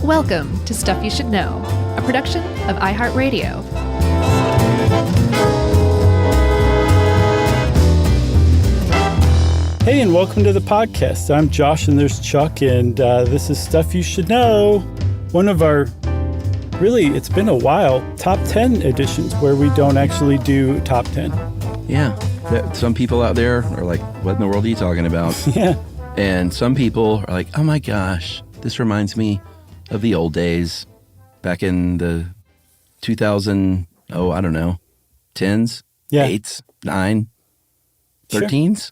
Welcome to Stuff You Should Know, a production of iHeartRadio. Hey, and welcome to the podcast. I'm Josh, and there's Chuck, and this is Stuff You Should Know. One of our, really, it's been a while, top 10 editions where we don't actually do top 10. Yeah. Some people out there are like, what in the world are you talking about? Yeah. And some people are like, oh my gosh, this reminds me of the old days back in the 2000, I don't know, 10s, Yeah. 8s, 9, 13s? Sure.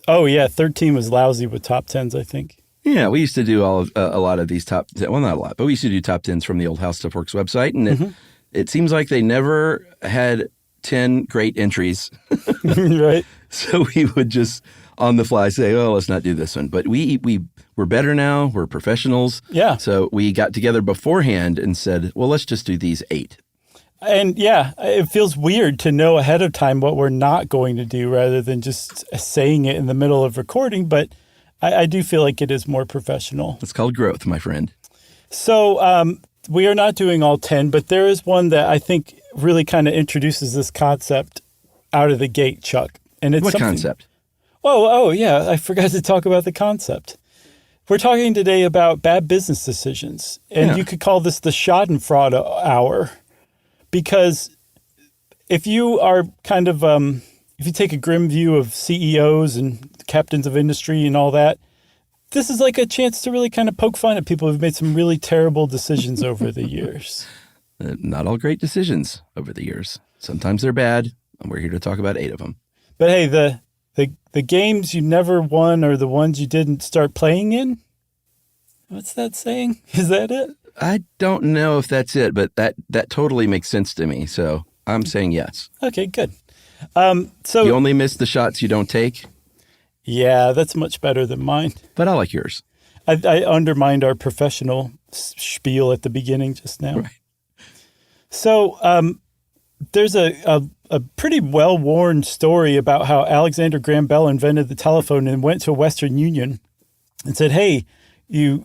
Oh, yeah, 13 was lousy with top 10s, I think. Yeah, we used to do a lot of these top, well, not a lot, but we used to do top 10s from the old How Stuff Works website. And it seems like they never had 10 great entries. Right. So we would just on the fly say, oh, let's not do this one. But we're better now. We're professionals. Yeah. So we got together beforehand and said, well, let's just do these 8. And yeah, it feels weird to know ahead of time what we're not going to do rather than just saying it in the middle of recording. But I do feel like it is more professional. It's called growth, my friend. So we are not doing all 10, but there is one that I think really kind of introduces this concept out of the gate, Chuck. And it's What concept? Oh, yeah. I forgot to talk about the concept. We're talking today about bad business decisions. And you could call this the Schadenfreude hour. Because if you are kind of, if you take a grim view of CEOs and captains of industry and all that, this is like a chance to really kind of poke fun at people who've made some really terrible decisions over the years. Not all great decisions over the years. Sometimes they're bad, and we're here to talk about 8 of them. But hey, the games you never won are the ones you didn't start playing in? What's that saying? Is that it? I don't know if that's it, but that totally makes sense to me. So I'm saying yes. Okay, good. So you only miss the shots you don't take? Yeah, that's much better than mine. But I like yours. I undermined our professional spiel at the beginning just now. Right. So there's a pretty well-worn story about how Alexander Graham Bell invented the telephone and went to Western Union and said, hey, you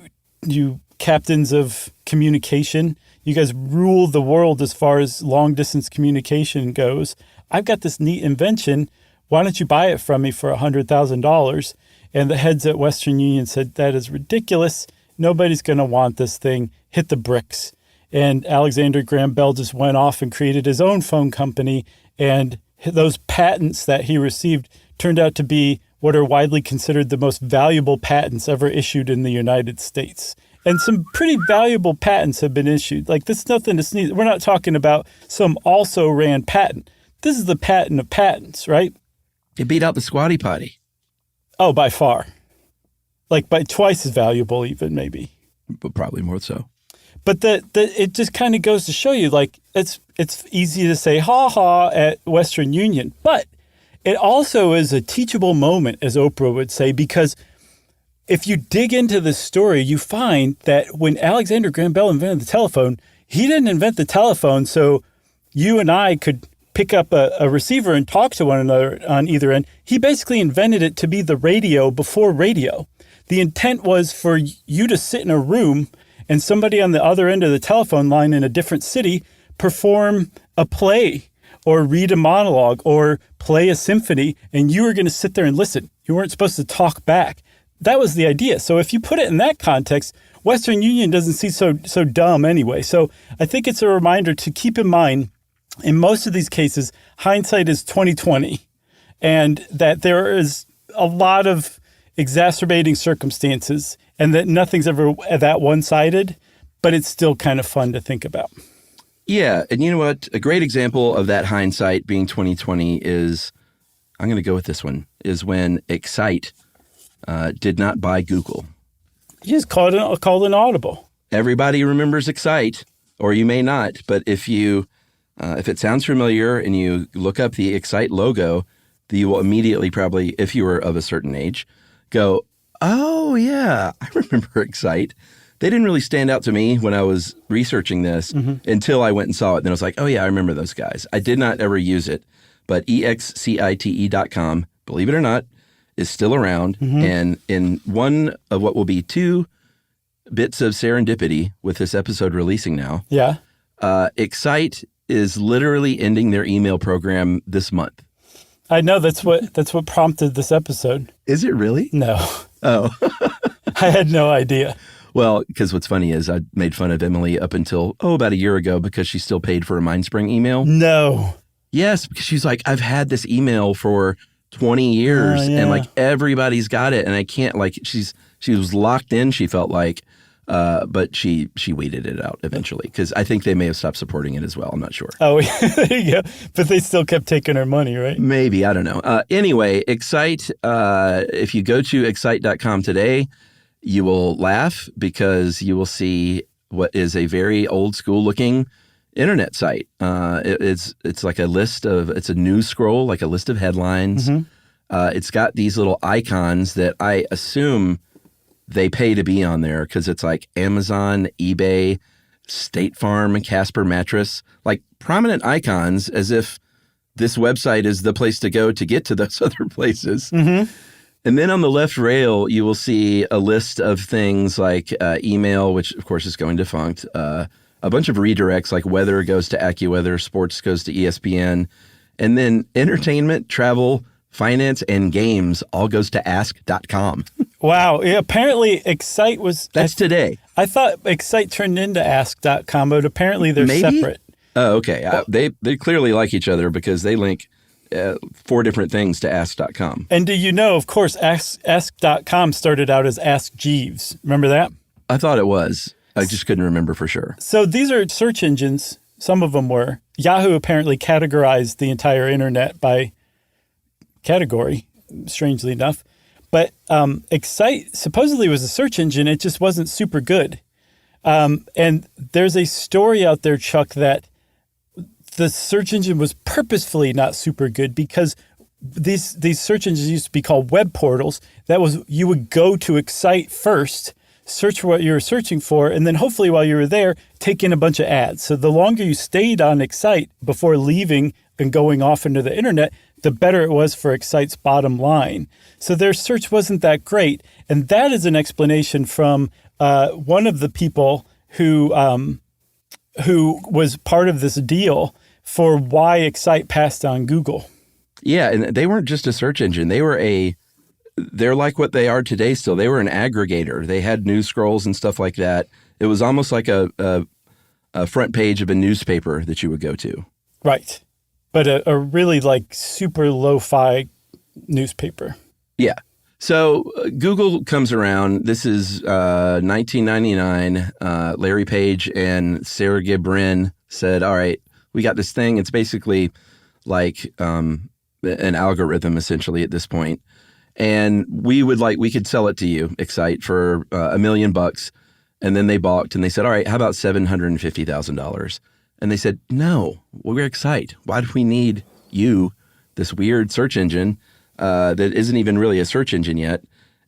captains of communication, you guys rule the world as far as long-distance communication goes. I've got this neat invention. Why don't you buy it from me for $100,000? And the heads at Western Union said, that is ridiculous. Nobody's going to want this thing. Hit the bricks. And Alexander Graham Bell just went off and created his own phone company. And those patents that he received turned out to be what are widely considered the most valuable patents ever issued in the United States. And some pretty valuable patents have been issued. Like, this is nothing to sneeze. We're not talking about some also-ran patent. This is the patent of patents, right? It beat out the Squatty Potty. Oh, by far. Like, by twice as valuable even, maybe. But probably more so. But it just kind of goes to show you, like, it's easy to say ha-ha at Western Union. But it also is a teachable moment, as Oprah would say, because if you dig into this story, you find that when Alexander Graham Bell invented the telephone, he didn't invent the telephone so you and I could pick up a receiver and talk to one another on either end. He basically invented it to be the radio before radio. The intent was for you to sit in a room and somebody on the other end of the telephone line in a different city perform a play or read a monologue or play a symphony, and you were going to sit there and listen. You weren't supposed to talk back. That was the idea. So if you put it in that context, Western Union doesn't seem so dumb anyway. So I think it's a reminder to keep in mind, in most of these cases, hindsight is 20/20, and that there is a lot of exacerbating circumstances and that nothing's ever that one-sided, but it's still kind of fun to think about. Yeah, and you know what? A great example of that hindsight being 20/20 is, I'm going to go with this one, is when Excite did not buy Google. You just called an audible. Everybody remembers Excite, or you may not, but if it sounds familiar and you look up the Excite logo, you will immediately probably, if you were of a certain age, go, oh yeah, I remember Excite. They didn't really stand out to me when I was researching this until I went and saw it. Then I was like, oh yeah, I remember those guys. I did not ever use it, but excite.com, believe it or not, is still around. And in one of what will be 2 bits of serendipity with this episode releasing now. Yeah. Excite is literally ending their email program this month. I know that's what prompted this episode. Is it really? No. Oh. I had no idea. Well, because what's funny is I made fun of Emily up until, about a year ago because she still paid for a MindSpring email. No. Yes, because she's like, I've had this email for 20 years and like everybody's got it. And I can't, like, she was locked in, she felt like, but she weeded it out eventually because I think they may have stopped supporting it as well. I'm not sure. Oh, there you go. But they still kept taking her money, right? Maybe. I don't know. Anyway, Excite, if you go to excite.com today, you will laugh because you will see what is a very old school looking internet site. It's like it's a news scroll, like a list of headlines. Mm-hmm. It's got these little icons that I assume they pay to be on there because it's like Amazon, eBay, State Farm, Casper Mattress, like prominent icons as if this website is the place to go to get to those other places. Mm-hmm. And then on the left rail, you will see a list of things like email, which of course is going defunct, a bunch of redirects like weather goes to AccuWeather, sports goes to ESPN, and then entertainment, travel, finance, and games all goes to ask.com. Wow. Yeah, apparently Excite was... That's today. I thought Excite turned into ask.com, but apparently they're Maybe? separate. Oh, okay. Well, they clearly like each other because they link 4 different things to ask.com. And do you know, of course, ask.com started out as Ask Jeeves. Remember that? I thought it was. I just couldn't remember for sure. So these are search engines. Some of them were. Yahoo apparently categorized the entire internet by category, strangely enough. But Excite supposedly was a search engine. It just wasn't super good. And there's a story out there, Chuck, that the search engine was purposefully not super good because these search engines used to be called web portals. That was, you would go to Excite first, search for what you were searching for, and then hopefully while you were there, take in a bunch of ads. So the longer you stayed on Excite before leaving and going off into the internet, the better it was for Excite's bottom line. So their search wasn't that great. And that is an explanation from one of the people who was part of this deal for why Excite passed on Google. Yeah, and they weren't just a search engine. They're like what they are today still. They were an aggregator. They had news scrolls and stuff like that. It was almost like a front page of a newspaper that you would go to. Right. But a really like super lo-fi newspaper. Yeah. So Google comes around. This is 1999. Larry Page and Sergey Brin said, all right, we got this thing. It's basically like an algorithm essentially at this point. And we could sell it to you, Excite, for $1 million. And then they balked and they said, all right, how about $750,000? And they said, no, we're Excite. Why do we need you, this weird search engine that isn't even really a search engine yet?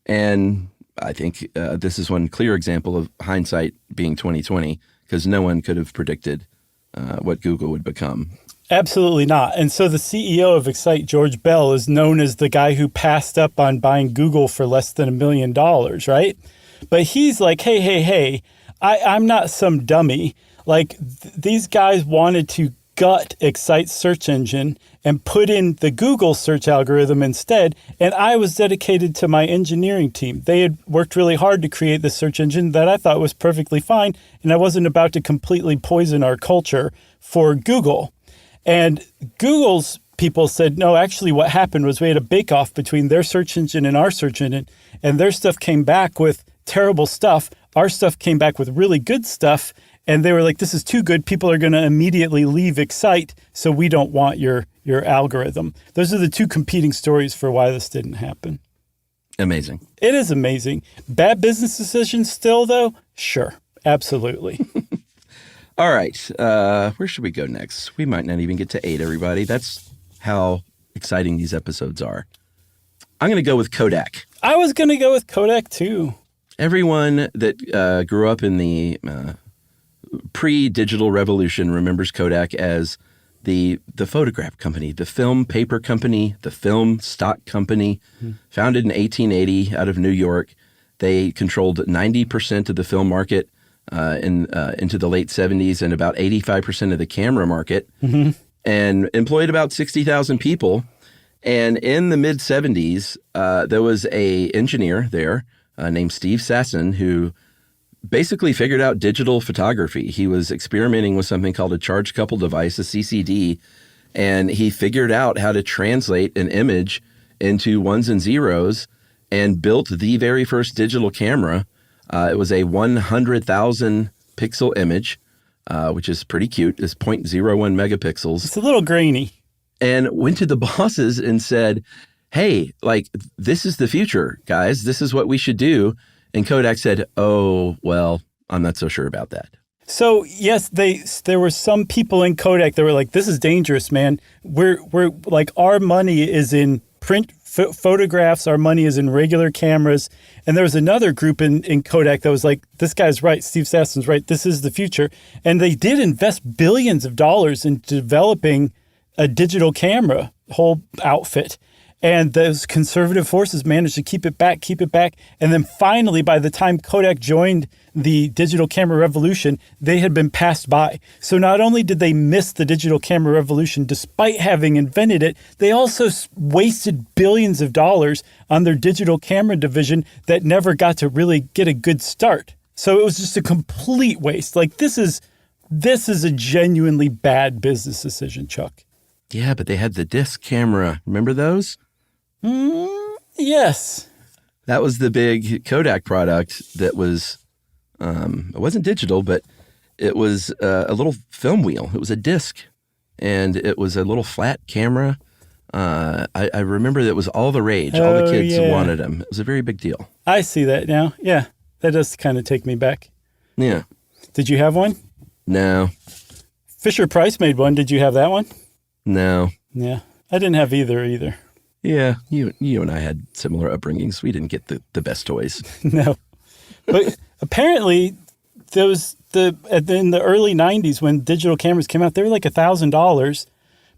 And I think this is one clear example of hindsight being 20/20 because no one could have predicted what Google would become. Absolutely not. And so the CEO of Excite, George Bell, is known as the guy who passed up on buying Google for less than $1 million, right? But he's like, hey, I'm not some dummy. Like these guys wanted to gut Excite's search engine and put in the Google search algorithm instead. And I was dedicated to my engineering team. They had worked really hard to create this search engine that I thought was perfectly fine. And I wasn't about to completely poison our culture for Google. And Google's people said, no, actually what happened was we had a bake-off between their search engine and our search engine, and their stuff came back with terrible stuff. Our stuff came back with really good stuff, and they were like, this is too good. People are going to immediately leave Excite, so we don't want your algorithm. Those are the two competing stories for why this didn't happen. Amazing. It is amazing. Bad business decisions still, though? Sure, absolutely. All right. Where should we go next? We might not even get to 8, everybody. That's how exciting these episodes are. I'm going to go with Kodak. I was going to go with Kodak, too. Everyone that grew up in the pre-digital revolution remembers Kodak as the photograph company, the film paper company, the film stock company, founded in 1880 out of New York. They controlled 90% of the film market into the late 70s and about 85% of the camera market, and employed about 60,000 people. And in the mid 70s, there was a engineer there named Steve Sasson who basically figured out digital photography. He was experimenting with something called a charge coupled device, a CCD, and he figured out how to translate an image into ones and zeros and built the very first digital camera. It was a 100,000 pixel image, which is pretty cute. It's 0.01 megapixels. It's a little grainy. And went to the bosses and said, hey, like, this is the future, guys. This is what we should do. And Kodak said, oh, well, I'm not so sure about that. So, yes, there were some people in Kodak that were like, this is dangerous, man. We're like, our money is in print photographs. Our money is in regular cameras. And there was another group in Kodak that was like, this guy's right. Steve Sasson's right. This is the future. And they did invest billions of dollars in developing a digital camera whole outfit. And those conservative forces managed to keep it back. And then finally, by the time Kodak joined the digital camera revolution, they had been passed by. So not only did they miss the digital camera revolution despite having invented it, they also wasted billions of dollars on their digital camera division that never got to really get a good start. So it was just a complete waste. Like, this is a genuinely bad business decision, Chuck. Yeah, but they had the disc camera. Remember those? Yes. That was the big Kodak product that was, it wasn't digital, but it was a little film wheel. It was a disc, and it was a little flat camera. I remember that it was all the rage. All the kids wanted them. It was a very big deal. I see that now. Yeah, that does kind of take me back. Yeah. Did you have one? No. Fisher-Price made one. Did you have that one? No. Yeah. I didn't have either. Yeah, you and I had similar upbringings. We didn't get the best toys. No. But apparently, in the early 90s when digital cameras came out, they were like $1,000,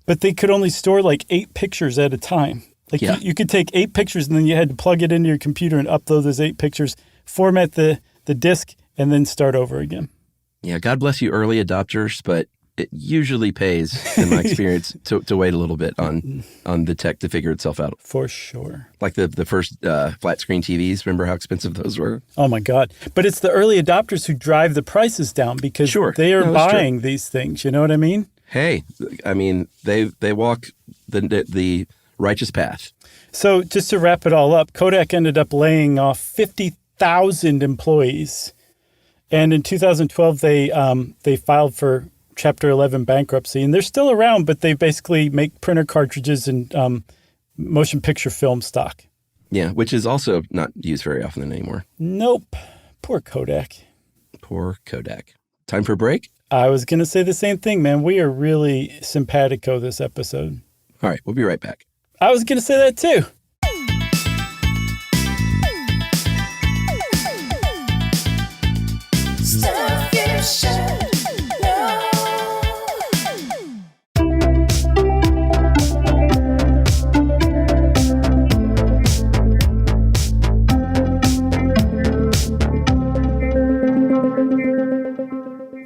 but they could only store like 8 pictures at a time. Like, you could take 8 pictures and then you had to plug it into your computer and upload those 8 pictures, format the disc, and then start over again. Yeah, God bless you early adopters, but it usually pays, in my experience, to wait a little bit on the tech to figure itself out. For sure. Like the first flat screen TVs. Remember how expensive those were? Oh, my God. But it's the early adopters who drive the prices down because they are buying these things. You know what I mean? Hey, I mean, they walk the righteous path. So just to wrap it all up, Kodak ended up laying off 50,000 employees. And in 2012, they filed for Chapter 11 bankruptcy, and they're still around, but they basically make printer cartridges and motion picture film stock. Yeah, which is also not used very often anymore. Nope. Poor Kodak. Poor Kodak. Time for a break? I was going to say the same thing, man. We are really simpatico this episode. All right, we'll be right back. I was going to say that too. Stuff you should know.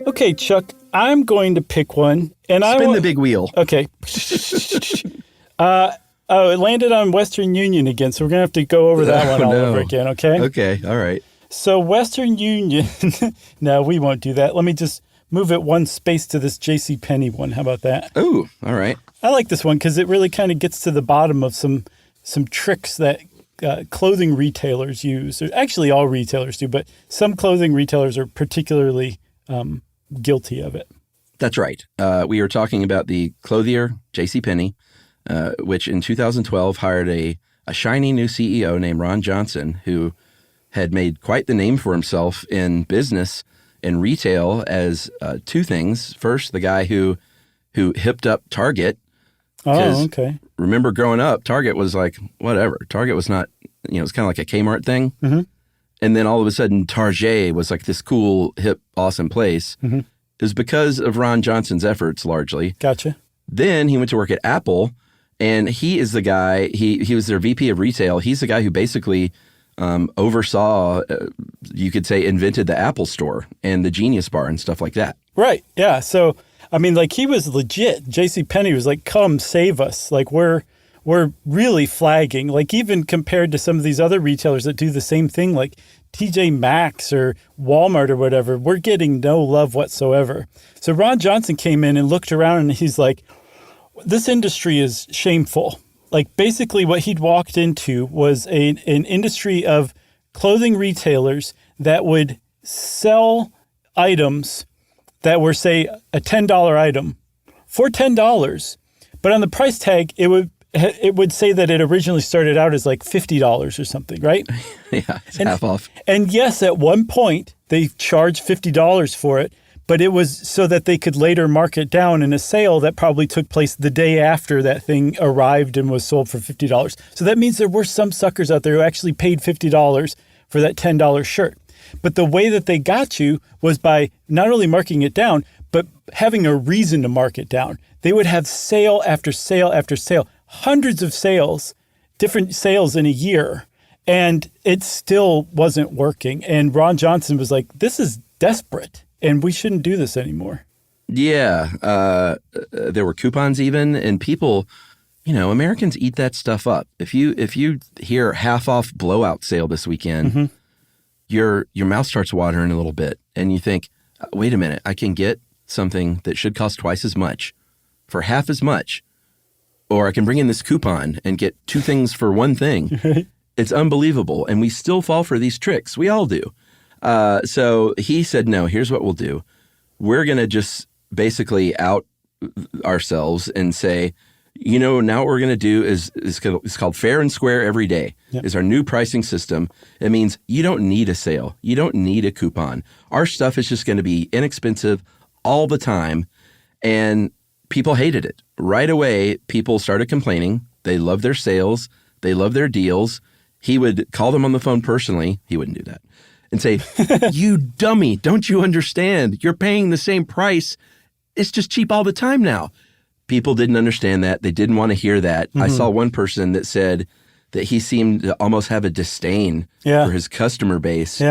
Okay, Chuck, I'm going to pick one. And Spin the big wheel. Okay. It landed on Western Union again, so we're going to have to go over that one all over again, okay? Okay, all right. So Western Union, no, we won't do that. Let me just move it one space to this JCPenney one. How about that? Ooh, all right. I like this one because it really kind of gets to the bottom of some tricks that clothing retailers use. Or actually, all retailers do, but some clothing retailers are particularly guilty of it. That's right. We were talking about the clothier, JCPenney, which in 2012 hired a shiny new CEO named Ron Johnson, who had made quite the name for himself in business and retail as two things. First, the guy who hipped up Target. Oh, okay. Remember growing up, Target was like, whatever. Target was not, it's kind of like a Kmart thing. Mm-hmm. And then all of a sudden, Target was like this cool, hip, awesome place. Mm-hmm. It was because of Ron Johnson's efforts, largely. Gotcha. Then he went to work at Apple, and he is the guy, he was their VP of retail. He's the guy who basically oversaw, you could say, invented the Apple Store and the Genius Bar and stuff like that. Right. Yeah. So, I mean, like, he was legit. JCPenney was like, come save us. Like, we're really flagging. Like, even compared to some of these other retailers that do the same thing, like TJ Maxx or Walmart or whatever, we're getting no love whatsoever. So Ron Johnson came in and looked around and he's like, this industry is shameful. Like, basically what he'd walked into was an industry of clothing retailers that would sell items that were, say, a $10 item for $10, but on the price tag, it would say that it originally started out as like $50 or something, right? Yeah, it's half off. And yes, at one point, they charged $50 for it, but it was so that they could later mark it down in a sale that probably took place the day after that thing arrived and was sold for $50. So that means there were some suckers out there who actually paid $50 for that $10 shirt. But the way that they got you was by not only marking it down, but having a reason to mark it down. They would have sale after sale after sale, hundreds of sales, different sales in a year, and it still wasn't working. And Ron Johnson was like, this is desperate, and we shouldn't do this anymore. Yeah. There were coupons even, and people, Americans eat that stuff up. If you hear half off blowout sale this weekend, your mouth starts watering a little bit, and you think, wait a minute, I can get something that should cost twice as much for half as much, or I can bring in this coupon and get two things for one thing. It's unbelievable, and we still fall for these tricks. We all do. So he said, no, here's what we'll do. We're going to just basically out ourselves and say, now what we're going to do is it's called fair and square every day. Yep. Is our new pricing system. It means you don't need a sale. You don't need a coupon. Our stuff is just going to be inexpensive all the time. And people hated it. Right away, people started complaining. They love their sales. They love their deals. He would call them on the phone personally. He wouldn't do that. And say, you dummy, don't you understand? You're paying the same price. It's just cheap all the time now. People didn't understand that. They didn't want to hear that. I saw one person that said that he seemed to almost have a disdain for his customer base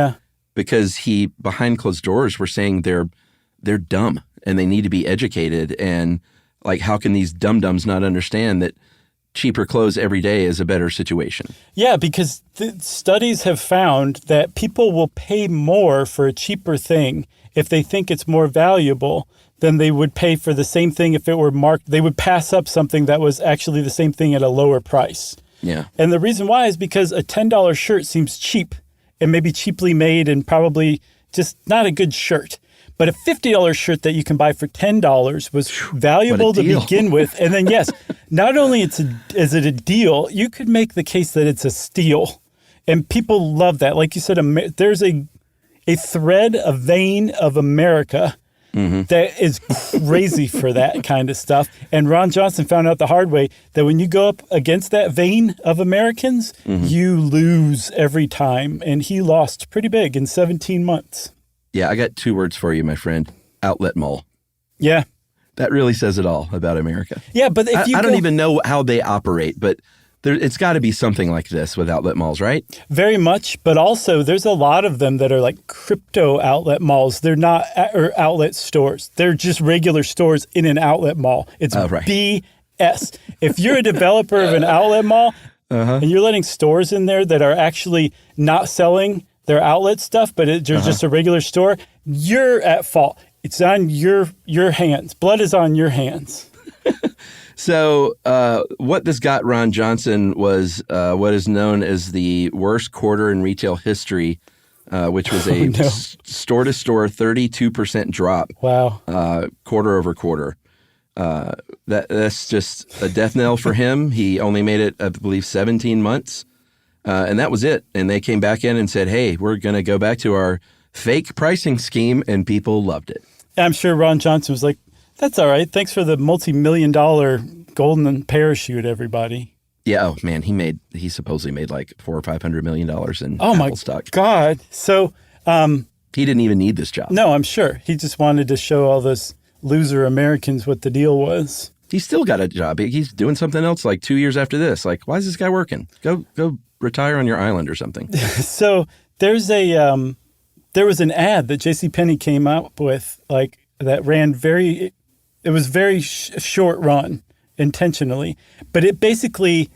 because he, behind closed doors, were saying they're dumb and they need to be educated. And like, how can these dum-dums not understand that cheaper clothes every day is a better situation? Yeah, because the studies have found that people will pay more for a cheaper thing if they think it's more valuable than they would pay for the same thing if it were marked. They would pass up something that was actually the same thing at a lower price. Yeah. And the reason why is because a $10 shirt seems cheap and maybe cheaply made and probably just not a good shirt. But a $50 shirt that you can buy for $10 was valuable to begin with. And then, yes, not only is it a deal, you could make the case that it's a steal. And people love that. Like you said, there's a thread, a vein of America that is crazy for that kind of stuff. And Ron Johnson found out the hard way that when you go up against that vein of Americans, you lose every time. And he lost pretty big in 17 months. Yeah, I got two words for you, my friend. Outlet mall. Yeah. That really says it all about America. Yeah, but if I don't even know how they operate, but it's got to be something like this with outlet malls, right? Very much, but also there's a lot of them that are like crypto outlet malls. They're not or outlet stores. They're just regular stores in an outlet mall. It's BS. If you're a developer of an outlet mall and you're letting stores in there that are actually not selling their outlet stuff, but they're just a regular store, you're at fault. It's on your hands. Blood is on your hands. So what this got Ron Johnson was what is known as the worst quarter in retail history, which was a store-to-store 32% drop. Wow. Quarter over quarter. That's just a death knell for him. He only made it, I believe, 17 months. And that was it. And they came back in and said, hey, we're going to go back to our fake pricing scheme. And people loved it. I'm sure Ron Johnson was like, that's all right. Thanks for the multi-million-dollar golden parachute, everybody. Yeah. Oh, man. He supposedly made like $400 or $500 million in Apple stock. Oh, my God. So he didn't even need this job. No, I'm sure. He just wanted to show all those loser Americans what the deal was. He's still got a job. He's doing something else like 2 years after this. Like, why is this guy working? Go retire on your island or something. So there's there was an ad that JCPenney came up with, like, that ran it was very short run intentionally, but it basically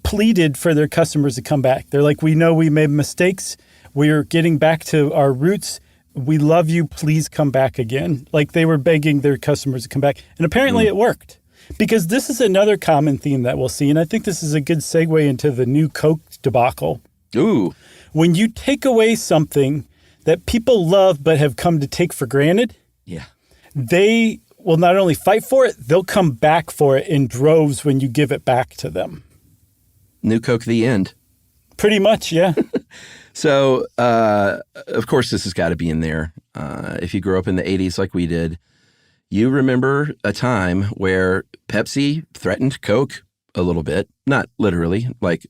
pleaded for their customers to come back. They're like, we know we made mistakes. We're getting back to our roots. We love you. Please come back again. Like, they were begging their customers to come back. And apparently it worked, because this is another common theme that we'll see. And I think this is a good segue into the new Coke debacle. Ooh. When you take away something that people love but have come to take for granted, Yeah. they will not only fight for it, they'll come back for it in droves when you give it back to them. New Coke, the end. Pretty much, yeah. So, of course, this has got to be in there. If you grew up in the 80s like we did, you remember a time where Pepsi threatened Coke a little bit. Not literally. Like,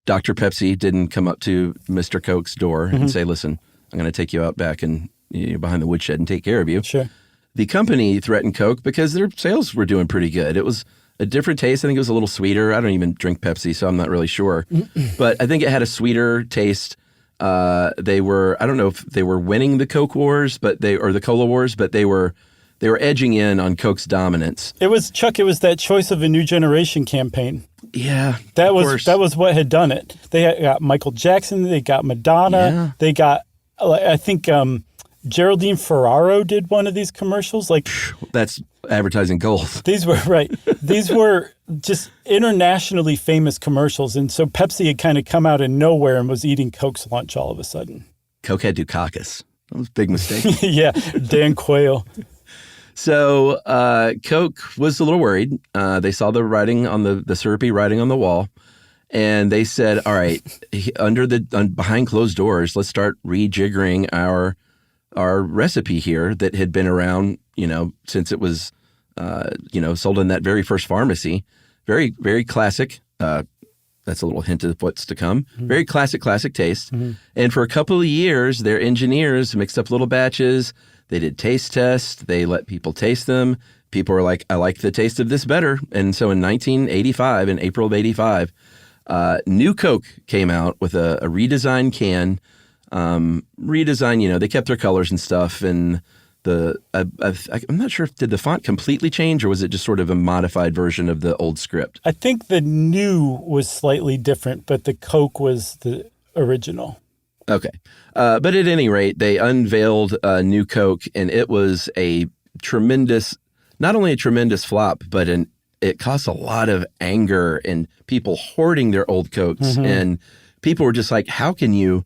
Dr. Pepsi didn't come up to Mr. Coke's door and say, listen, I'm going to take you out back and behind the woodshed and take care of you. Sure. The company threatened Coke because their sales were doing pretty good. It was a different taste. I think it was a little sweeter. I don't even drink Pepsi, so I'm not really sure. But I think it had a sweeter taste. They were, I don't know if they were winning the Coke wars, or the Cola wars, but they were edging in on Coke's dominance. It was, Chuck, it was that Choice of a New Generation campaign. Yeah, That was what had done it. They got Michael Jackson, they got Madonna, they got, I think Geraldine Ferraro did one of these commercials. Like, that's advertising gold. These were right. These were just internationally famous commercials, and so Pepsi had kind of come out of nowhere and was eating Coke's lunch all of a sudden. Coke had Dukakis. That was a big mistake. Yeah, Dan Quayle. So Coke was a little worried. They saw the writing on the syrupy writing on the wall, and they said, "All right, behind closed doors, let's start rejiggering our recipe here that had been around, since it was, sold in that very first pharmacy. Very, very classic. That's a little hint of what's to come. Very classic taste. And for a couple of years, their engineers mixed up little batches. They did taste tests. They let people taste them. People were like, I like the taste of this better. And so in 1985, in April of 85, New Coke came out with a redesigned can. They kept their colors and stuff. And I'm not sure, did the font completely change, or was it just sort of a modified version of the old script? I think the new was slightly different, but the Coke was the original. Okay. But at any rate, they unveiled New Coke, and it was not only a tremendous flop, but it caused a lot of anger and people hoarding their old Cokes. And people were just like, how can you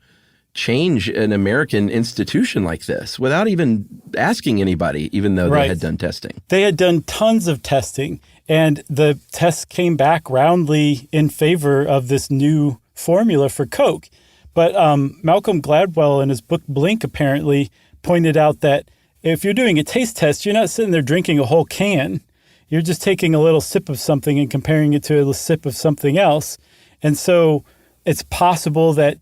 change an American institution like this without even asking anybody, even though they had done testing? They had done tons of testing, and the tests came back roundly in favor of this new formula for Coke. But Malcolm Gladwell in his book Blink apparently pointed out that if you're doing a taste test, you're not sitting there drinking a whole can. You're just taking a little sip of something and comparing it to a sip of something else. And so it's possible that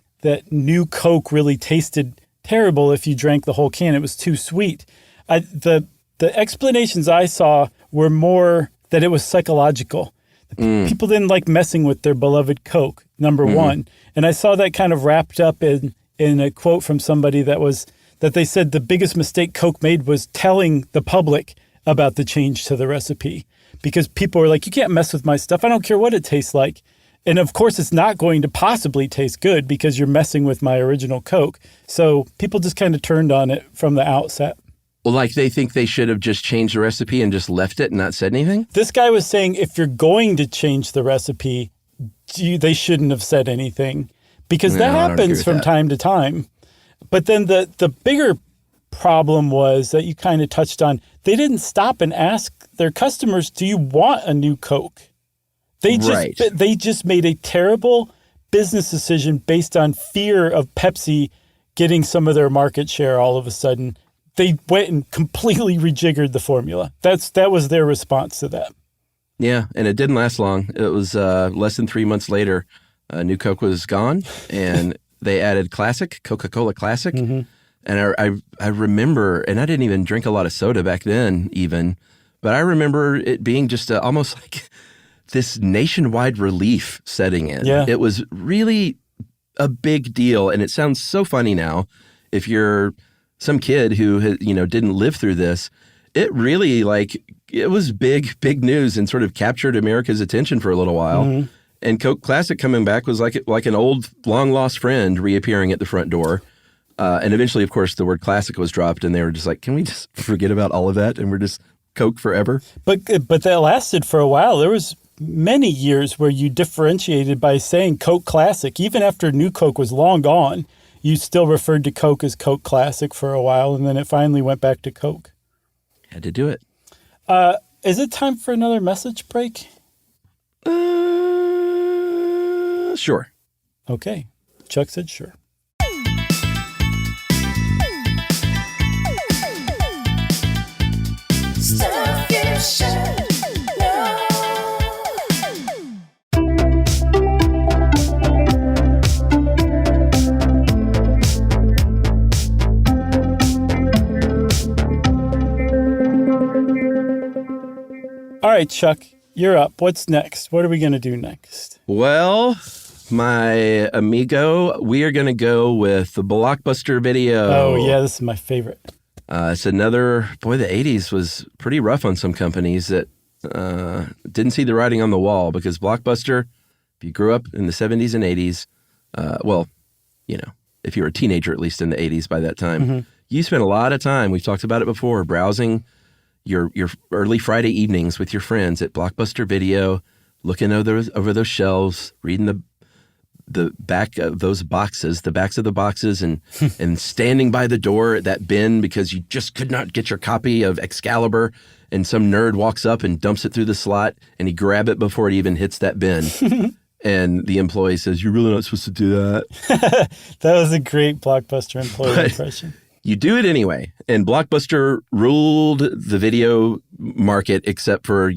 New Coke really tasted terrible if you drank the whole can. It was too sweet. The explanations I saw were more that it was psychological. People didn't like messing with their beloved Coke, number one. And I saw that kind of wrapped up in a quote from somebody that they said the biggest mistake Coke made was telling the public about the change to the recipe, because people were like, you can't mess with my stuff. I don't care what it tastes like. And of course, it's not going to possibly taste good because you're messing with my original Coke. So people just kind of turned on it from the outset. Well, like they think they should have just changed the recipe and just left it and not said anything? This guy was saying if you're going to change the recipe, they shouldn't have said anything, because that happens from time to time. But then the bigger problem was that you kind of touched on. They didn't stop and ask their customers, do you want a new Coke? They just made a terrible business decision based on fear of Pepsi getting some of their market share all of a sudden. They went and completely rejiggered the formula. That was their response to that. Yeah, and it didn't last long. It was less than 3 months later, New Coke was gone, and they added Classic, Coca-Cola Classic. And I remember, and I didn't even drink a lot of soda back then even, But I remember it being just almost like this nationwide relief setting in. Yeah. It was really a big deal. And it sounds so funny now. If you're some kid who, didn't live through this, it really it was big news and sort of captured America's attention for a little while. Mm-hmm. And Coke Classic coming back was like an old, long-lost friend reappearing at the front door. And eventually, of course, the word classic was dropped, and they were just like, can we just forget about all of that? And we're just Coke forever? But that lasted for a while. There was many years where you differentiated by saying Coke Classic. Even after New Coke was long gone, you still referred to Coke as Coke Classic for a while, and then it finally went back to Coke. Had to do it. Is it time for another message break? Sure. Okay. Chuck said sure. Stuff you should know. All right, Chuck, you're up. What's next? What are we going to do next? Well, my amigo, we are going to go with the Blockbuster Video. Oh, yeah, this is my favorite. It's another, boy, the 80s was pretty rough on some companies that didn't see the writing on the wall, because Blockbuster, if you grew up in the 70s and 80s, if you were a teenager, at least in the 80s by that time, you spent a lot of time, we've talked about it before, browsing your early Friday evenings with your friends at Blockbuster Video, looking over those shelves, reading the back of those boxes, the backs of the boxes, and and standing by the door at that bin because you just could not get your copy of Excalibur, and some nerd walks up and dumps it through the slot, and he grab it before it even hits that bin. And the employee says, "You're really not supposed to do that." That was a great Blockbuster employee impression. You do it anyway. And Blockbuster ruled the video market, except for,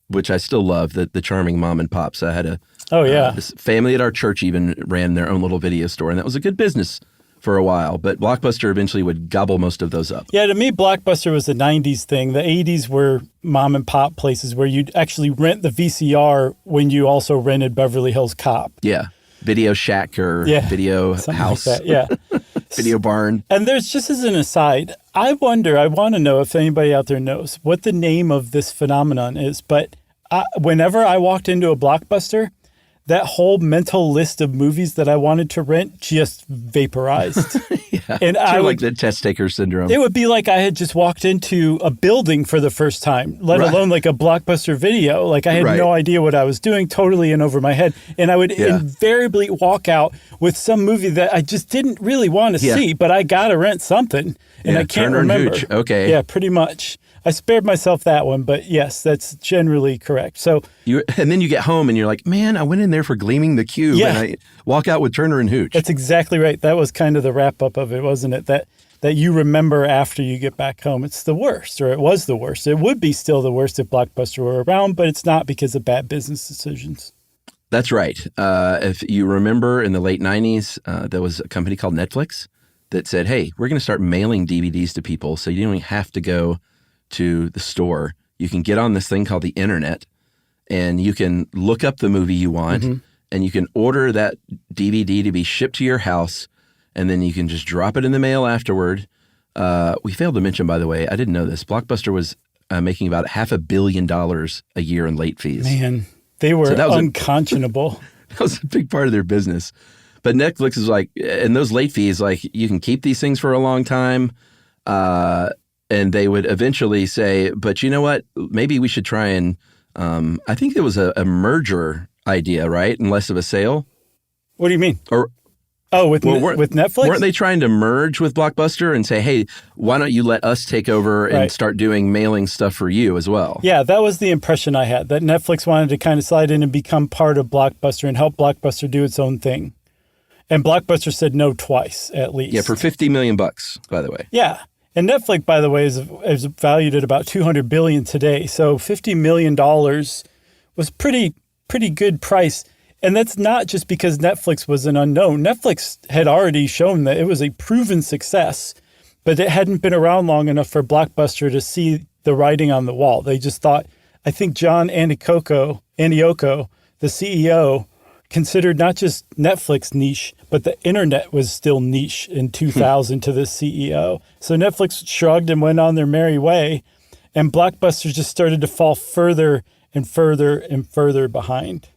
which I still love, the charming mom and pops. I had this family at our church even ran their own little video store, and that was a good business for a while. But Blockbuster eventually would gobble most of those up. Yeah, to me, Blockbuster was a 90s thing. The 80s were mom and pop places where you'd actually rent the VCR when you also rented Beverly Hills Cop. Yeah. Video Shack or Video House. Like that. Yeah. Video Barn. And there's, just as an aside, I want to know if anybody out there knows what the name of this phenomenon is. But whenever I walked into a Blockbuster, that whole mental list of movies that I wanted to rent just vaporized. Yeah. And I like the test taker syndrome. It would be like I had just walked into a building for the first time, let alone like a Blockbuster Video. Like I had no idea what I was doing, totally in over my head. And I would invariably walk out with some movie that I just didn't really want to see, but I got to rent something. And I can't Turner remember. And Hooch. Okay. Yeah, pretty much. I spared myself that one, but yes, that's generally correct. So and then you get home and you're like, man, I went in there for Gleaming the Cube, and I walk out with Turner and Hooch. That's exactly right. That was kind of the wrap up of it, wasn't it? That you remember after you get back home. It's the worst, or it was the worst. It would be still the worst if Blockbuster were around, but it's not because of bad business decisions. That's right. If you remember in the late 90s, there was a company called Netflix that said, hey, we're going to start mailing DVDs to people so you don't even have to go to the store. You can get on this thing called the internet, and you can look up the movie you want, and you can order that DVD to be shipped to your house, and then you can just drop it in the mail afterward. We failed to mention, by the way, I didn't know this, Blockbuster was making about $500 million a year in late fees. Man, they were unconscionable. That was a big part of their business. But Netflix is like, and those late fees, like you can keep these things for a long time. And they would eventually say, but you know what? Maybe we should try and, I think it was a merger idea, right? And less of a sale. What do you mean? With Netflix? Weren't they trying to merge with Blockbuster and say, hey, why don't you let us take over and start doing mailing stuff for you as well? Yeah, that was the impression I had, that Netflix wanted to kind of slide in and become part of Blockbuster and help Blockbuster do its own thing. And Blockbuster said no twice, at least. Yeah, for $50 million, by the way. Yeah. And Netflix, by the way, is valued at about $200 billion today. So $50 million was pretty good price. And that's not just because Netflix was an unknown. Netflix had already shown that it was a proven success, but it hadn't been around long enough for Blockbuster to see the writing on the wall. They just thought, I think John Antioco, the CEO, considered not just Netflix niche, but the internet was still niche in 2000 to the CEO. So Netflix shrugged and went on their merry way, and Blockbuster just started to fall further and further and further behind.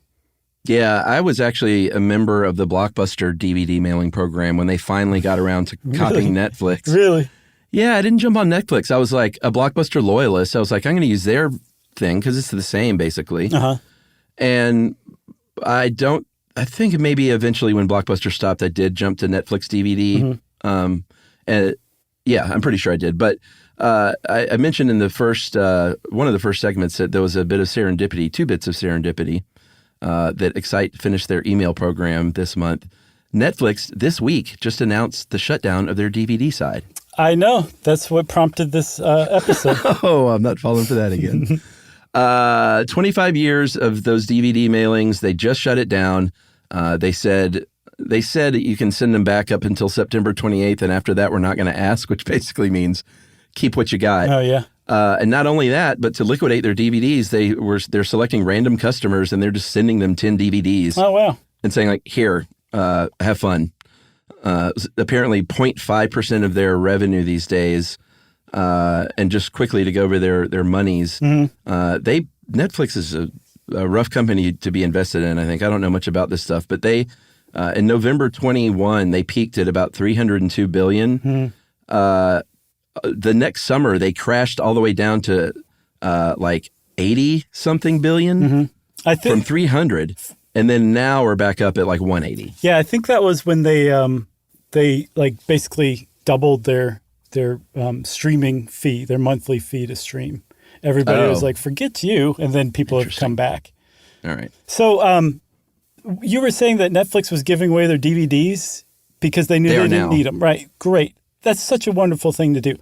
Yeah, I was actually a member of the Blockbuster DVD mailing program when they finally got around to copying Netflix. Really? Yeah, I didn't jump on Netflix. I was like a Blockbuster loyalist. I was like, I'm going to use their thing because it's the same, basically. Uh-huh. And I think maybe eventually when Blockbuster stopped, I did jump to Netflix DVD. And yeah, I'm pretty sure I did. But I mentioned in the first, one of the first segments that there was a bit of serendipity, 2 bits of serendipity, that Excite finished their email program this month. Netflix this week just announced the shutdown of their DVD side. I know. That's what prompted this episode. Oh, I'm not falling for that again. 25 years of those DVD mailings. They just shut it down. They said you can send them back up until September 28th, and after that, we're not going to ask, which basically means keep what you got. Oh, yeah. And not only that, but to liquidate their DVDs, they're selecting random customers, and they're just sending them 10 DVDs. Oh, wow. And saying, like, here, have fun. Apparently 0.5% of their revenue these days. And just quickly to go over their monies, Netflix is a rough company to be invested in, I think. I don't know much about this stuff, but they, in November 21, they peaked at about $302 billion. The next summer, they crashed all the way down to like 80-something billion I think from 300. And then now we're back up at like 180. Yeah, I think that was when they like basically doubled their streaming fee, their monthly fee to stream. Everybody was like, forget you. And then people have come back. All right. So you were saying that Netflix was giving away their DVDs because they knew they didn't need them. Right. Great. That's such a wonderful thing to do.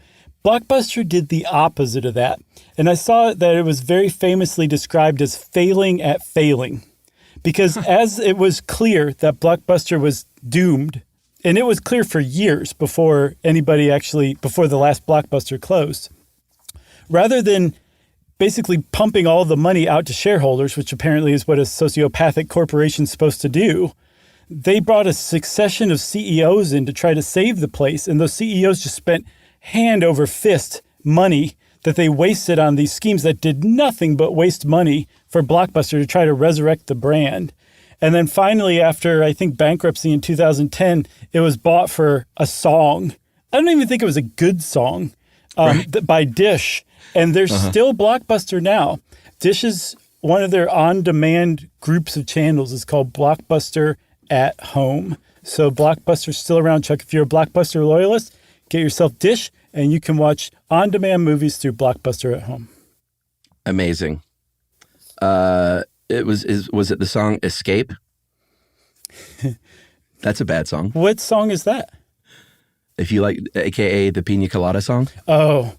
Blockbuster did the opposite of that. And I saw that it was very famously described as failing at failing. Because as it was clear that Blockbuster was doomed, and it was clear for years before before the last Blockbuster closed, rather than basically pumping all the money out to shareholders, which apparently is what a sociopathic corporation is supposed to do, they brought a succession of CEOs in to try to save the place. And those CEOs just spent hand over fist money that they wasted on these schemes that did nothing but waste money for Blockbuster to try to resurrect the brand. And then finally, after I think bankruptcy in 2010, it was bought for a song. I don't even think it was a good song by Dish. And there's still Blockbuster now. Dish is one of their on-demand groups of channels is called Blockbuster at Home. So Blockbuster's still around, Chuck. If you're a Blockbuster loyalist, get yourself Dish, and you can watch on-demand movies through Blockbuster at Home. Amazing. Was it the song Escape? That's a bad song. What song is that? If you like, AKA the Pina Colada song. Oh,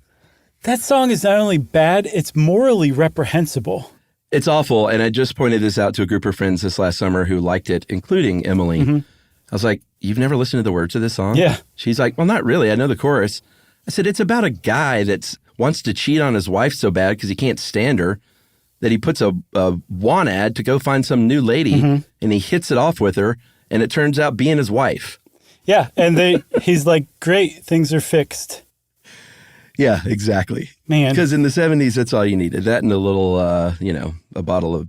that song is not only bad, it's morally reprehensible. It's awful. And I just pointed this out to a group of friends this last summer who liked it, including Emily. I was like, you've never listened to the words of this song? Yeah. She's like, well, not really. I know the chorus. I said, it's about a guy that wants to cheat on his wife so bad because he can't stand her that he puts a want ad to go find some new lady and he hits it off with her and it turns out being his wife. Yeah. And he's like, great, things are fixed. Yeah, exactly. Man. Because in the 70s, that's all you needed. That and a little, a bottle of,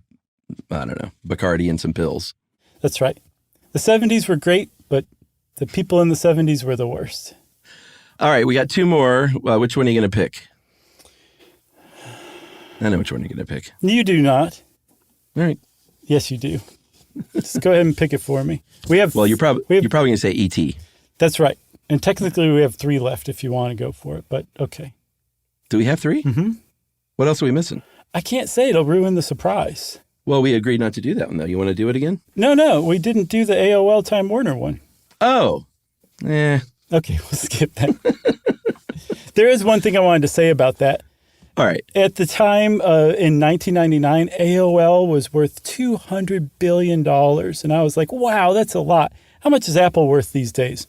I don't know, Bacardi and some pills. That's right. The 70s were great, but the people in the 70s were the worst. All right, we got 2 more. Which one are you going to pick? I know which one you're going to pick. You do not. All right. Yes, you do. Just go ahead and pick it for me. Well, you're probably going to say E.T. That's right. And technically, we have 3 left if you want to go for it, but okay. Do we have 3? Mm-hmm. What else are we missing? I can't say. It'll ruin the surprise. Well, we agreed not to do that one, though. You want to do it again? No. We didn't do the AOL Time Warner one. Oh. Okay, we'll skip that. There is one thing I wanted to say about that. All right. At the time, in 1999, AOL was worth $200 billion. And I was like, wow, that's a lot. How much is Apple worth these days?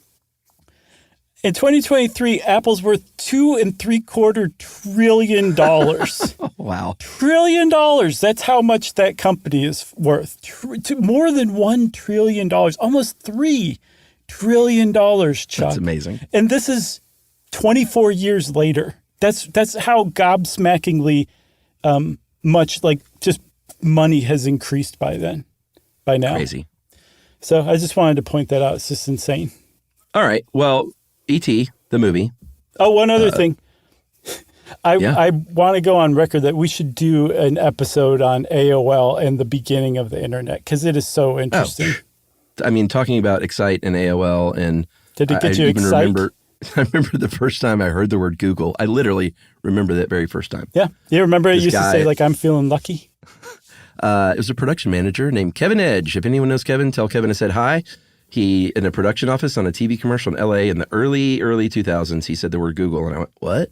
In 2023, Apple's worth $2.75 trillion. Wow. $1 trillion. That's how much that company is worth. More than $1 trillion. Almost $3 trillion, Chuck. That's amazing. And this is 24 years later. That's how gobsmackingly much like just money has increased by now. Crazy. So I just wanted to point that out. It's just insane. All right. Well, E.T., the movie. Oh, one other thing. Yeah. I want to go on record that we should do an episode on AOL and the beginning of the internet because it is so interesting. I mean, talking about Excite and AOL, and Did it get you even excited? I remember the first time I heard the word Google. I literally remember that very first time. Yeah. You remember it This used to say, guy- like, I'm feeling lucky? It was a production manager named Kevin Edge. If anyone knows Kevin, tell Kevin I said hi. He, in a production office on a TV commercial in L.A. in the early 2000s, he said the word Google. And I went, what?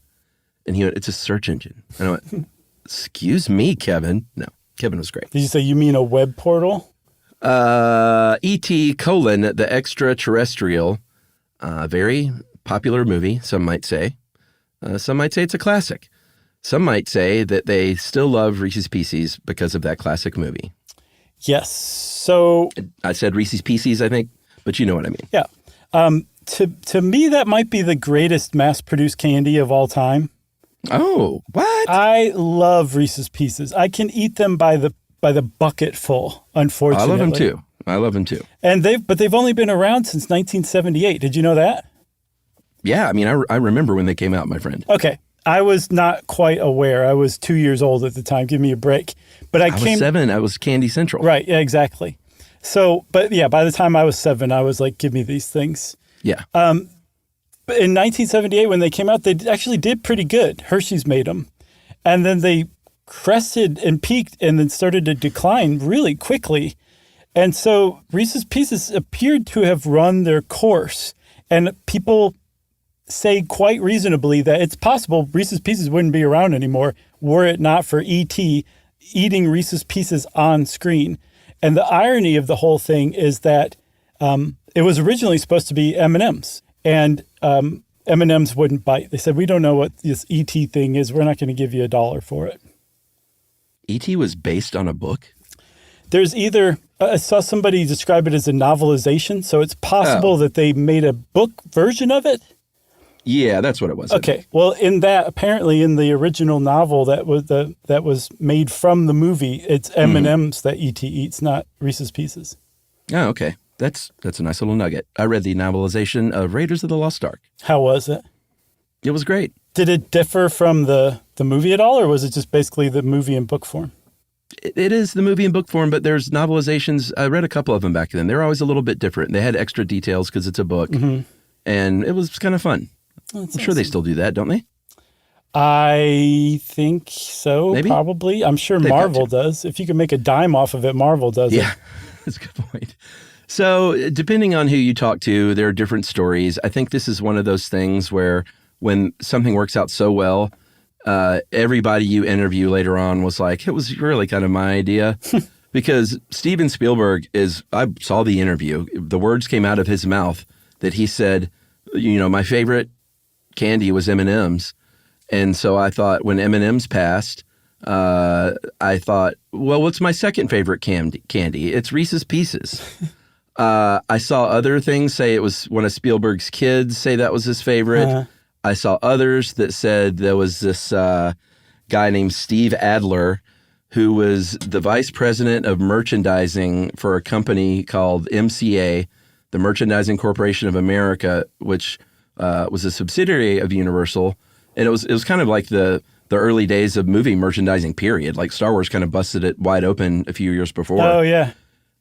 And he went, it's a search engine. And I went, excuse me, Kevin. No, Kevin was great. Did you say you mean a web portal? E.T. : The Extraterrestrial. Very popular movie, some might say. Some might say it's a classic. Some might say that they still love Reese's Pieces because of that classic movie. Yes. So, I said Reese's Pieces, I think, but you know what I mean. yeah. To me, that might be the greatest mass-produced candy of all time. Oh, what? I love Reese's Pieces. I can eat them by the bucket full, unfortunately. I love them too. And they've only been around since 1978. Did you know that? Yeah, I mean, I remember when they came out, my friend. Okay. I was not quite aware. I was 2 years old at the time. Give me a break. But I was 7. I was Candy Central. Right. Yeah, exactly. So, but yeah, by the time I was 7, I was like, give me these things. Yeah. But in 1978, when they came out, they actually did pretty good. Hershey's made them. And then they crested and peaked and then started to decline really quickly. And so Reese's Pieces appeared to have run their course. And people say quite reasonably that it's possible Reese's Pieces wouldn't be around anymore were it not for E.T. eating Reese's Pieces on screen. And the irony of the whole thing is that it was originally supposed to be M&M's, and M&M's wouldn't bite. They said, we don't know what this E.T. thing is. We're not going to give you $1 for it. E.T. was based on a book? There's either, I saw somebody describe it as a novelization, so it's possible that they made a book version of it. Yeah, that's what it was. Okay. Well, apparently in the original novel that was made from the movie, it's M&M's that E.T. eats, not Reese's Pieces. Oh, okay. That's a nice little nugget. I read the novelization of Raiders of the Lost Ark. How was it? It was great. Did it differ from the movie at all, or was it just basically the movie in book form? It is the movie in book form, but there's novelizations. I read a couple of them back then. They're always a little bit different. They had extra details because it's a book, and it was kind of fun. I'm sure they still do that, don't they? I think so, Maybe? probably. I'm sure They've Marvel got to. does. If you can make a dime off of it, Marvel does Yeah, it. that's a good point. So depending on who you talk to, there are different stories. I think this is one of those things where when something works out so well, everybody you interview later on was like, it was really kind of my idea. Because Steven Spielberg I saw the interview. The words came out of his mouth that he said, my favorite candy was M&M's. And so I thought when M&M's passed, I thought, well, what's my second favorite candy? It's Reese's Pieces. I saw other things say it was one of Spielberg's kids say that was his favorite. I saw others that said there was this guy named Steve Adler who was the vice president of merchandising for a company called MCA, the Merchandising Corporation of America, which was a subsidiary of Universal. And it was kind of like the early days of movie merchandising period. Like Star Wars kind of busted it wide open a few years before. Oh, yeah.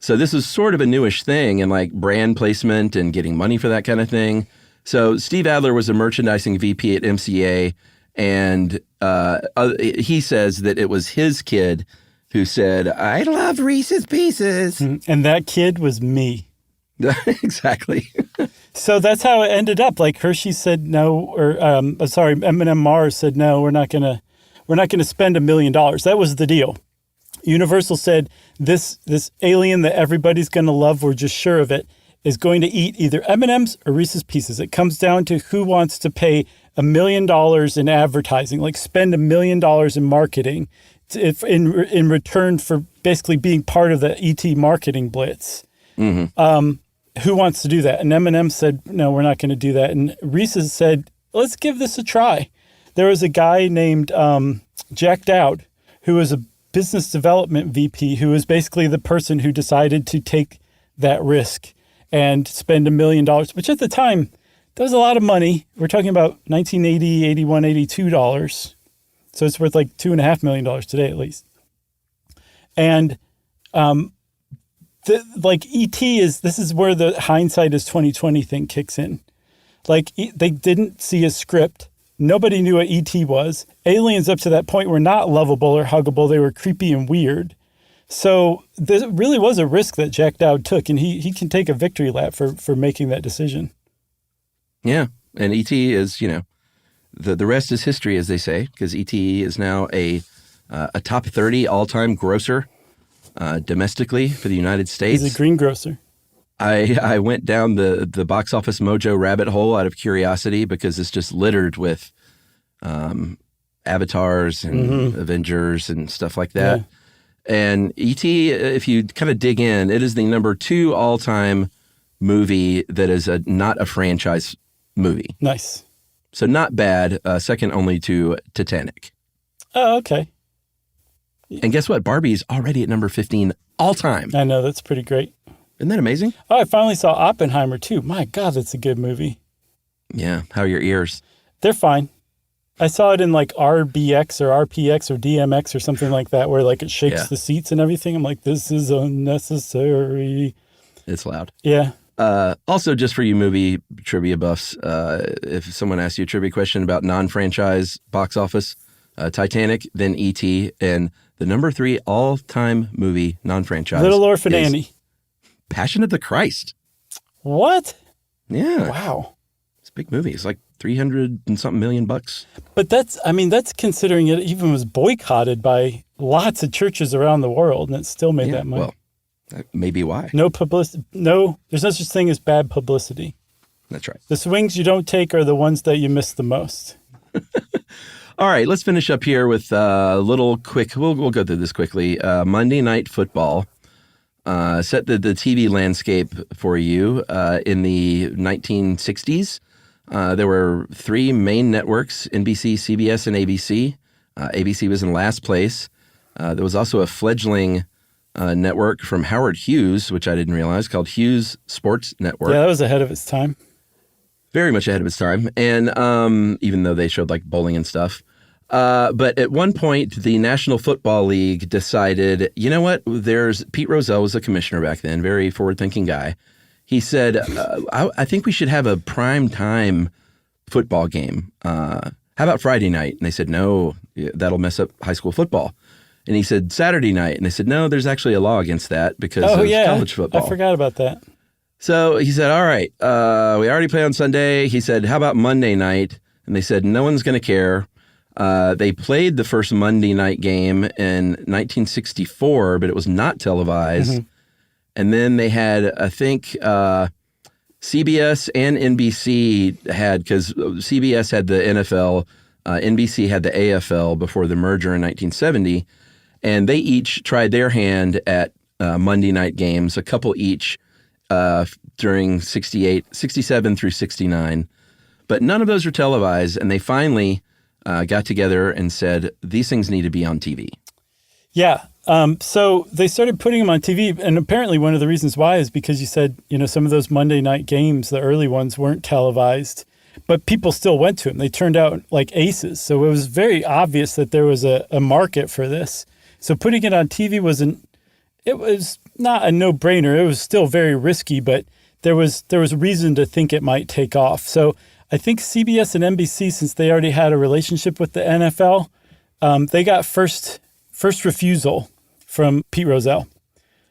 So this was sort of a newish thing and like brand placement and getting money for that kind of thing. So Steve Adler was a merchandising VP at MCA, and he says that it was his kid who said, I love Reese's Pieces. And that kid was me. Exactly. So that's how it ended up. Like Hershey said no, or M&M Mars said no. We're not gonna spend $1 million. That was the deal. Universal said this alien that everybody's gonna love. We're just sure of it. is going to eat either M&M's or Reese's Pieces. It comes down to who wants to pay $1 million in advertising, like spend $1 million in marketing if in return for basically being part of the ET marketing blitz. Who wants to do that? And M&M said, no, we're not going to do that. And Reese's said, let's give this a try. There was a guy named Jack Dowd, who was a business development VP, who was basically the person who decided to take that risk and spend $1 million, which at the time, that was a lot of money. We're talking about 1980, 81, $82. So it's worth like $2.5 million today, at least. And like ET this is where the hindsight is 2020 thing kicks in. Like they didn't see a script. Nobody knew what ET was. Aliens up to that point were not lovable or huggable. They were creepy and weird. So there really was a risk that Jack Dowd took, and he can take a victory lap for making that decision. Yeah. And ET is, the rest is history, as they say, because ET is now a top 30 all-time grosser domestically for the United States. He's a greengrocer. I went down the box office mojo rabbit hole out of curiosity because it's just littered with avatars and Avengers and stuff like that. Yeah. And E.T., if you kind of dig in, it is the number 2 all-time movie that is not a franchise movie. Nice. So not bad, second only to Titanic. Oh, okay. And guess what? Barbie's already at number 15 all time. I know, that's pretty great. Isn't that amazing? Oh, I finally saw Oppenheimer too. My God, that's a good movie. Yeah. How are your ears? They're fine. I saw it in like RBX or RPX or DMX or something like that, where like it shakes the seats and everything. I'm like, this is unnecessary. It's loud. Yeah. Also, just for you movie trivia buffs, if someone asks you a trivia question about non-franchise box office, Titanic, then E.T., and the number 3 all-time movie non-franchise, Little Orphan Annie. Passion of the Christ. What? Yeah. Wow. It's a big movie. It's like 300 and something million bucks. But that's considering it even was boycotted by lots of churches around the world, and it still made that money. Well, that may be why. No publicity. No, there's no such thing as bad publicity. That's right. The swings you don't take are the ones that you miss the most. All right, let's finish up here with a little quick. We'll go through this quickly. Monday Night Football set the TV landscape for you in the 1960s. There were 3 main networks: NBC, CBS, and ABC. ABC was in last place. There was also a fledgling network from Howard Hughes, which I didn't realize, called Hughes Sports Network. Yeah, that was ahead of its time. Very much ahead of its time. And even though they showed like bowling and stuff. But at one point, the National Football League decided, you know what? Pete Rozelle was a commissioner back then, very forward-thinking guy. He said, I think we should have a prime time football game. How about Friday night? And they said, no, that'll mess up high school football. And he said, Saturday night. And they said, no, there's actually a law against that because of college football. I forgot about that. So he said, all right, we already play on Sunday. He said, how about Monday night? And they said, no one's going to care. They played the first Monday night game in 1964, but it was not televised. Mm-hmm. And then they had, I think, CBS and NBC had, because CBS had the NFL, NBC had the AFL before the merger in 1970, and they each tried their hand at Monday night games, a couple each during 67 through 69. But none of those were televised, and they finally got together and said, these things need to be on TV. Yeah. So they started putting them on TV, and apparently one of the reasons why is because you said, some of those Monday night games, the early ones, weren't televised, but people still went to them. They turned out like aces. So it was very obvious that there was a market for this. So putting it on TV was not a no-brainer. It was still very risky, but there was reason to think it might take off. So I think CBS and NBC, since they already had a relationship with the NFL, they got first refusal from Pete Rozelle.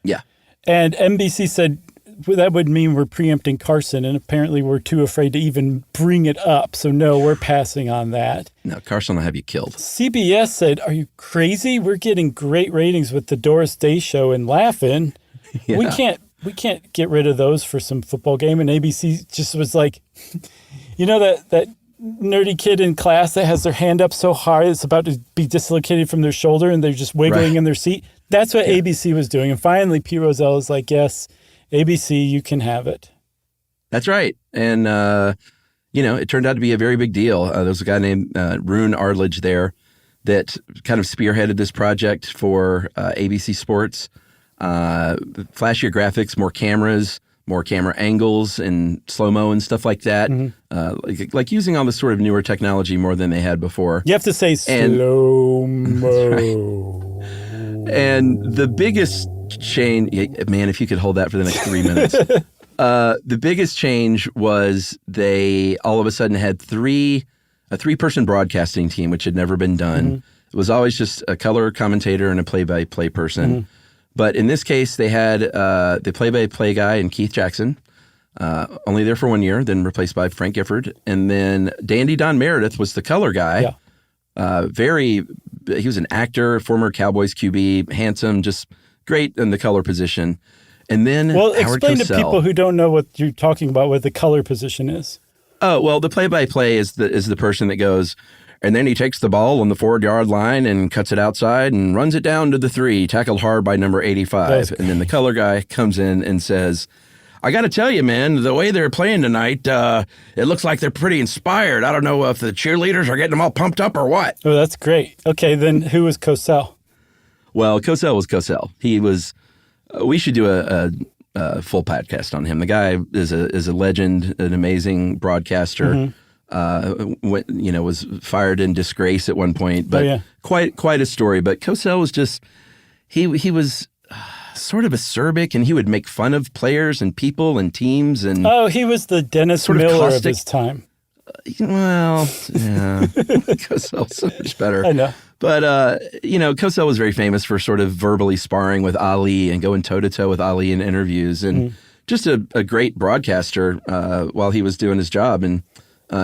Yeah. And NBC said, well, that would mean we're preempting Carson, and apparently we're too afraid to even bring it up. So no, we're passing on that. No, Carson will have you killed. CBS said, are you crazy? We're getting great ratings with the Doris Day Show and Laugh-In. Yeah. we can't get rid of those for some football game. And ABC just was like, you know, that nerdy kid in class that has their hand up so hard it's about to be dislocated from their shoulder and they're just wiggling in their seat. That's what ABC was doing. And finally, Pete Rozelle is like, yes, ABC, you can have it. That's right. And, it turned out to be a very big deal. There was a guy named Rune Ardledge there that kind of spearheaded this project for ABC Sports. Flashier graphics, more cameras, more camera angles and slow-mo and stuff like that. Like using all this sort of newer technology more than they had before. You have to say slow-mo. Right. And the biggest change, man, if you could hold that for the next 3 minutes. The biggest change was they all of a sudden had a three-person broadcasting team, which had never been done. It was always just a color commentator and a play-by-play person. But in this case, they had the play-by-play guy and Keith Jackson, only there for 1 year, then replaced by Frank Gifford. And then Dandy Don Meredith was the color guy. He was an actor, former Cowboys QB, handsome, just great in the color position. And then Howard explain Cosell. to people who don't know what you're talking about, what the color position is. Oh, well, the play-by-play is the person that goes, and then he takes the ball on the 4-yard line and cuts it outside and runs it down to the 3, tackled hard by number 85. And then the color guy comes in and says, I got to tell you, man, the way they're playing tonight, it looks like they're pretty inspired. I don't know if the cheerleaders are getting them all pumped up or what. Oh, that's great. Okay, then who was Cosell? Well, Cosell was Cosell. He was. We should do a full podcast on him. The guy is a legend, an amazing broadcaster. Was fired in disgrace at one point, but quite a story. But Cosell was just he was sort of acerbic, and he would make fun of players and people and teams. And he was the Dennis Miller of his time. Well, yeah, Cosell's so much better. I know. But, Cosell was very famous for sort of verbally sparring with Ali and going toe-to-toe with Ali in interviews, and just a great broadcaster while he was doing his job. And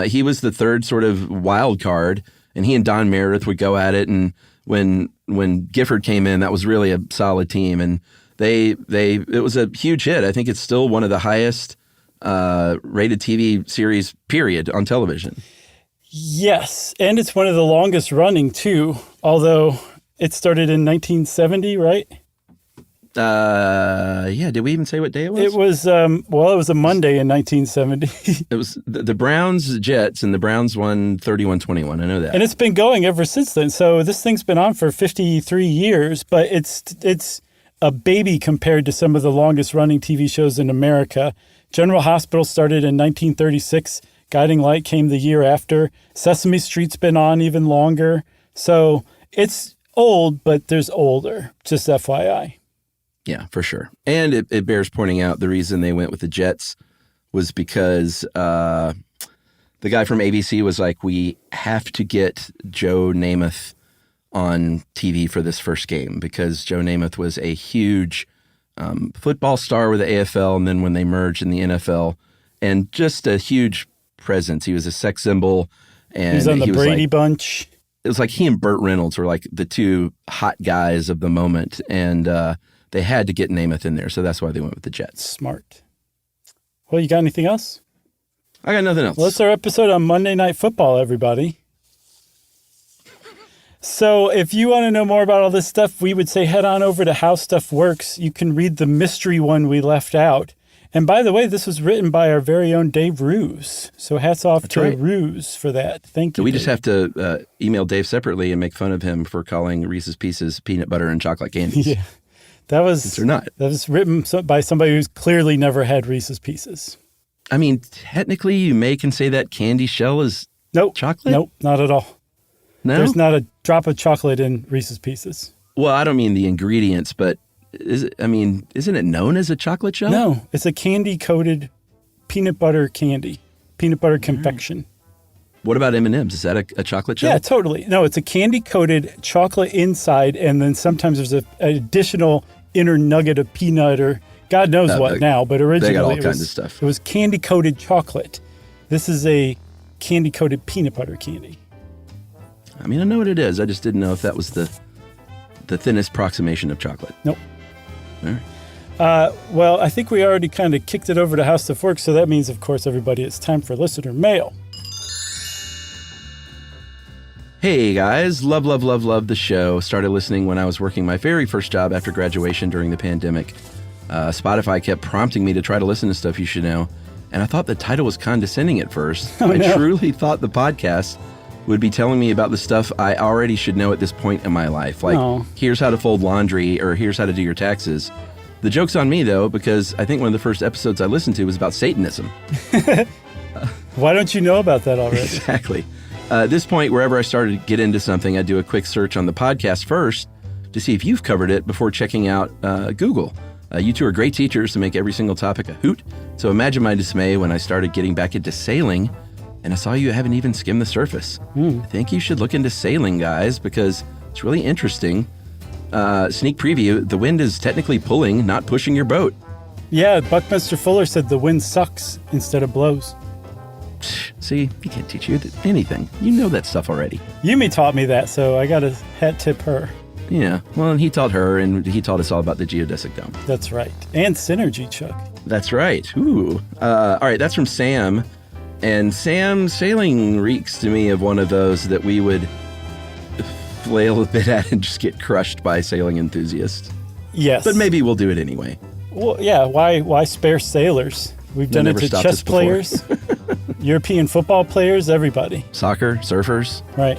he was the third sort of wild card, and he and Don Meredith would go at it. And when Gifford came in, that was really a solid team. And it was a huge hit. I think it's still one of the highest rated TV series, period, on television. Yes, and it's one of the longest running, too, although it started in 1970, right? Did we even say what day it was? It was, it was a Monday in 1970. It was the Browns Jets, and the Browns won 31-21. I know that. And it's been going ever since then. So this thing's been on for 53 years, but it's a baby compared to some of the longest running TV shows in America. General Hospital started in 1936. Guiding Light came the year after. Sesame Street's been on even longer. So it's old, but there's older, just FYI. Yeah, for sure. And it bears pointing out the reason they went with the Jets was because the guy from ABC was like, we have to get Joe Namath on TV for this first game, because Joe Namath was a huge football star with the AFL, and then when they merged in the NFL, and just a huge presence. He was a sex symbol, and he was on the Brady Bunch. It was like he and Burt Reynolds were like the two hot guys of the moment, and they had to get Namath in there, so that's why they went with the Jets. Smart. Well, you got anything else? I got nothing else. Well, that's our episode on Monday Night Football, everybody. So if you want to know more about all this stuff, we would say head on over to How Stuff Works. You can read the mystery one we left out. And by the way, this was written by our very own Dave Ruse. So hats off to Ruse for that. Thank you. So we Dave. just have to email Dave separately and make fun of him for calling Reese's Pieces peanut butter and chocolate candies. Yeah. That was written by somebody who's clearly never had Reese's Pieces. I mean, technically, you can say that candy shell is chocolate? Nope, not at all. No? There's not a drop of chocolate in Reese's Pieces. Well, I don't mean the ingredients, but isn't it known as a chocolate shell? No, it's a candy-coated peanut butter candy, peanut butter confection. What about M&M's? Is that a chocolate shell? Yeah, totally. No, it's a candy-coated chocolate inside, and then sometimes there's an additional inner nugget of peanut or God knows what now, but originally they got all kinds of stuff. It was candy-coated chocolate. This is a candy-coated peanut butter candy. I mean, I know what it is. I just didn't know if that was the thinnest approximation of chocolate. Nope. All right. Well, I think we already kind of kicked it over to House of Forks, so that means, of course, everybody, it's time for listener mail. Hey guys, love the show. Started listening when I was working my very first job after graduation during the pandemic. Spotify kept prompting me to try to listen to Stuff You Should Know, and I thought the title was condescending at first. Oh, no. I truly thought the podcast would be telling me about the stuff I already should know at this point in my life, like here's how to fold laundry or here's how to do your taxes. The joke's on me, though, because I think one of the first episodes I listened to was about Satanism. Why don't you know about that already? Exactly. At this point, wherever I started to get into something, I do a quick search on the podcast first to see if you've covered it before checking out Google. You two are great teachers to make every single topic a hoot. So imagine my dismay when I started getting back into sailing and I saw you haven't even skimmed the surface. I think you should look into sailing, guys, because it's really interesting. Sneak preview, the wind is technically pulling, not pushing your boat. Yeah, Buckminster Fuller said the wind sucks instead of blows. See, he can't teach you anything. You know that stuff already. Yumi taught me that, so I got to hat tip her. Yeah, well, and he taught her, and he taught us all about the geodesic dome. That's right. And synergy, Chuck. That's right. Ooh. All right, that's from Sam. And Sam, sailing reeks to me of one of those that we would flail a bit at and just get crushed by sailing enthusiasts. Yes. But maybe we'll do it anyway. Well, yeah, why spare sailors? We've done it to chess players, European football players, everybody. Soccer, surfers. Right.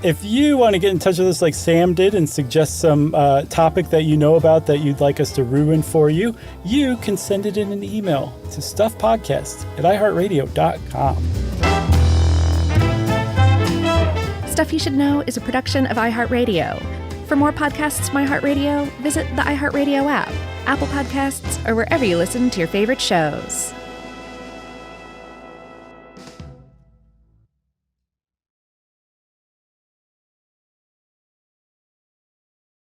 If you want to get in touch with us like Sam did and suggest some topic that you know about that you'd like us to ruin for you, you can send it in an email to stuffpodcast@iheartradio.com. Stuff You Should Know is a production of iHeartRadio. For more podcasts from iHeartRadio, visit the iHeartRadio app, Apple Podcasts, or wherever you listen to your favorite shows.